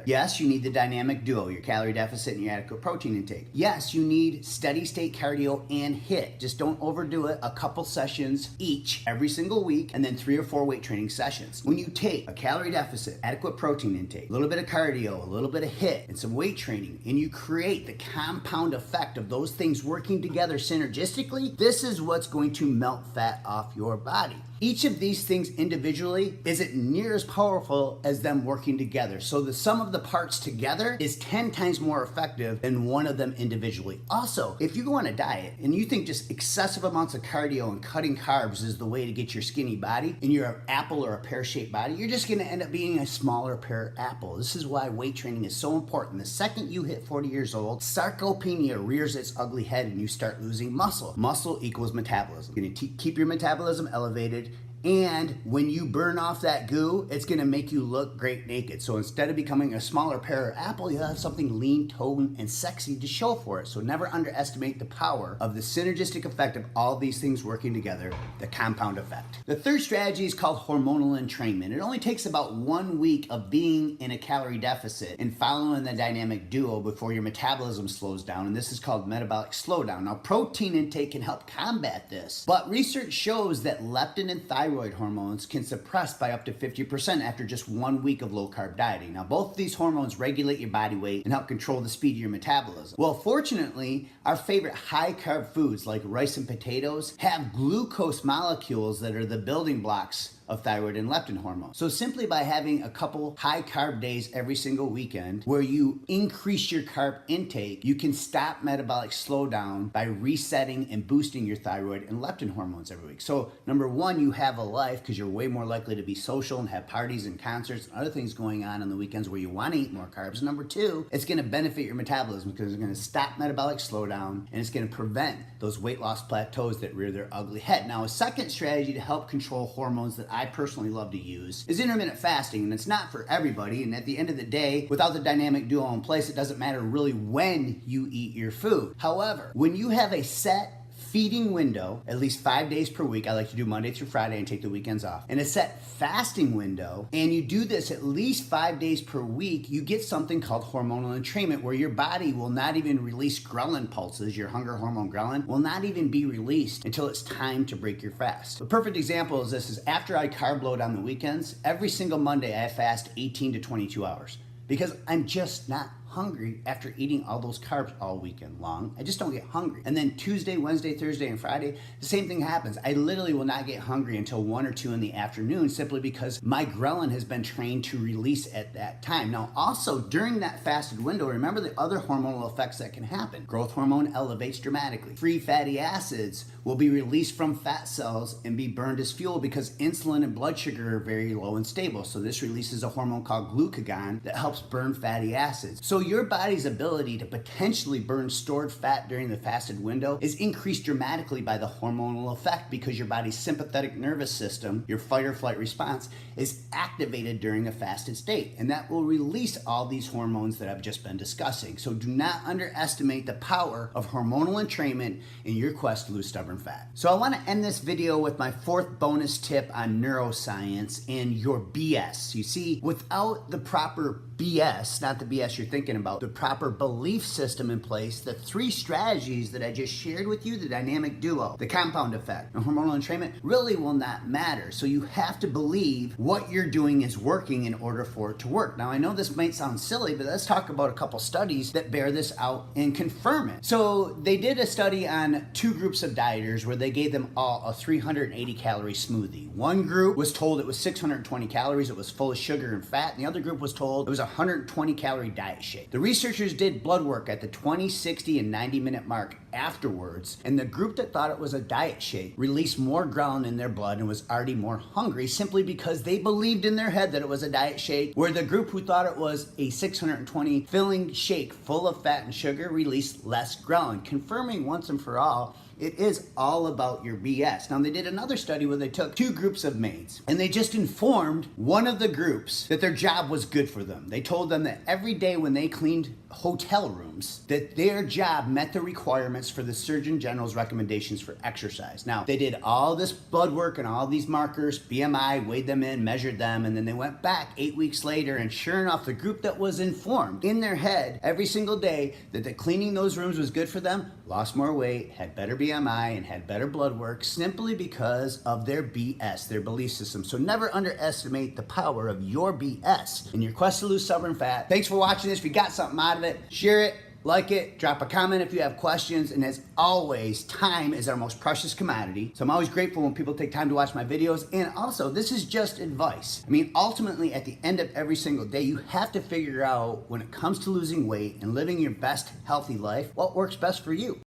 together. Yes, you need the dynamic duo, your calorie deficit and your adequate protein intake. Yes, you need steady state cardio and HIIT. Just don't overdo it. A couple sessions each every single week, and then 3 or 4 weight training sessions. When you take a calorie deficit, adequate protein intake, a little bit of cardio, a little bit of HIIT, and some weight training, and you create the compound effect of those things working together synergistically, this is what's going to melt fat off your body. Each of these things individually isn't near as powerful as them working together. So the sum of the parts together is 10 times more effective than one of them individually. Also, if you go on a diet and you think just excessive amounts of cardio and cutting carbs is the way to get your skinny body and you're an apple or a pear-shaped body, you're just gonna end up being a smaller pear apple. This is why weight training is so important. The second you hit 40 years old, sarcopenia rears its ugly head and you start losing muscle. Muscle equals metabolism. You're gonna keep your metabolism elevated, and when you burn off that goo, it's gonna make you look great naked. So instead of becoming a smaller pear apple, you'll have something lean, toned, and sexy to show for it. So never underestimate the power of the synergistic effect of all these things working together, the compound effect. The third strategy is called hormonal entrainment. It only takes about 1 week of being in a calorie deficit and following the dynamic duo before your metabolism slows down, and this is called metabolic slowdown. Now, protein intake can help combat this, but research shows that leptin and thyroid hormones can suppress by up to 50% after just 1 week of low-carb dieting. Now, both of these hormones regulate your body weight and help control the speed of your metabolism. Well, fortunately, our favorite high-carb foods like rice and potatoes have glucose molecules that are the building blocks of thyroid and leptin hormones. So simply by having a couple high carb days every single weekend where you increase your carb intake, you can stop metabolic slowdown by resetting and boosting your thyroid and leptin hormones every week. So number one, you have a life because you're way more likely to be social and have parties and concerts and other things going on the weekends where you want to eat more carbs. And number two, it's going to benefit your metabolism because it's going to stop metabolic slowdown and it's going to prevent those weight loss plateaus that rear their ugly head. Now, a second strategy to help control hormones that I personally love to use is intermittent fasting, and it's not for everybody. And at the end of the day, without the dynamic duo in place, it doesn't matter really when you eat your food. However, when you have a set feeding window, at least 5 days per week. I like to do Monday through Friday and take the weekends off. And a set fasting window, and you do this at least 5 days per week, you get something called hormonal entrainment, where your body will not even release ghrelin pulses. Your hunger hormone ghrelin will not even be released until it's time to break your fast. A perfect example is this is after I carb load on the weekends, every single Monday I fast 18 to 22 hours because I'm just not hungry after eating all those carbs all weekend long. I just don't get hungry. And then Tuesday, Wednesday, Thursday, and Friday, the same thing happens. I literally will not get hungry until 1 or 2 in the afternoon simply because my ghrelin has been trained to release at that time. Now, also during that fasted window, remember the other hormonal effects that can happen. Growth hormone elevates dramatically. Free fatty acids will be released from fat cells and be burned as fuel because insulin and blood sugar are very low and stable. So this releases a hormone called glucagon that helps burn fatty acids. So your body's ability to potentially burn stored fat during the fasted window is increased dramatically by the hormonal effect because your body's sympathetic nervous system, your fight or flight response, is activated during a fasted state. And that will release all these hormones that I've just been discussing. So do not underestimate the power of hormonal entrainment in your quest to lose stubborn fat. So I want to end this video with my fourth bonus tip on neuroscience and your BS. You see, without the proper BS, not the BS you're thinking about, the proper belief system in place, the 3 strategies that I just shared with you, the dynamic duo, the compound effect, and hormonal entrainment really will not matter. So you have to believe what you're doing is working in order for it to work. Now, I know this might sound silly, but let's talk about a couple studies that bear this out and confirm it. So they did a study on 2 groups of dieters where they gave them all a 380 calorie smoothie. One group was told it was 620 calories, it was full of sugar and fat, and the other group was told it was 120 calorie diet shake. The researchers did blood work at the 20, 60, and 90-minute mark afterwards, and the group that thought it was a diet shake released more ghrelin in their blood and was already more hungry simply because they believed in their head that it was a diet shake, where the group who thought it was a 620 filling shake full of fat and sugar released less ghrelin, confirming once and for all it is all about your BS. Now, they did another study where they took 2 groups of maids and they just informed one of the groups that their job was good for them. They told them that every day when they cleaned hotel rooms, that their job met the requirements reference for the Surgeon General's recommendations for exercise. Now, they did all this blood work and all these markers, BMI, weighed them in, measured them, and then they went back 8 weeks later, and sure enough, the group that was informed in their head every single day that cleaning those rooms was good for them, lost more weight, had better BMI, and had better blood work simply because of their BS, their belief system. So never underestimate the power of your BS in your quest to lose stubborn fat. Thanks for watching this. If you got something out of it, share it, like it, drop a comment if you have questions, and as always, time is our most precious commodity. So I'm always grateful when people take time to watch my videos, and also, this is just advice. I mean, ultimately, at the end of every single day, you have to figure out, when it comes to losing weight and living your best healthy life, what works best for you.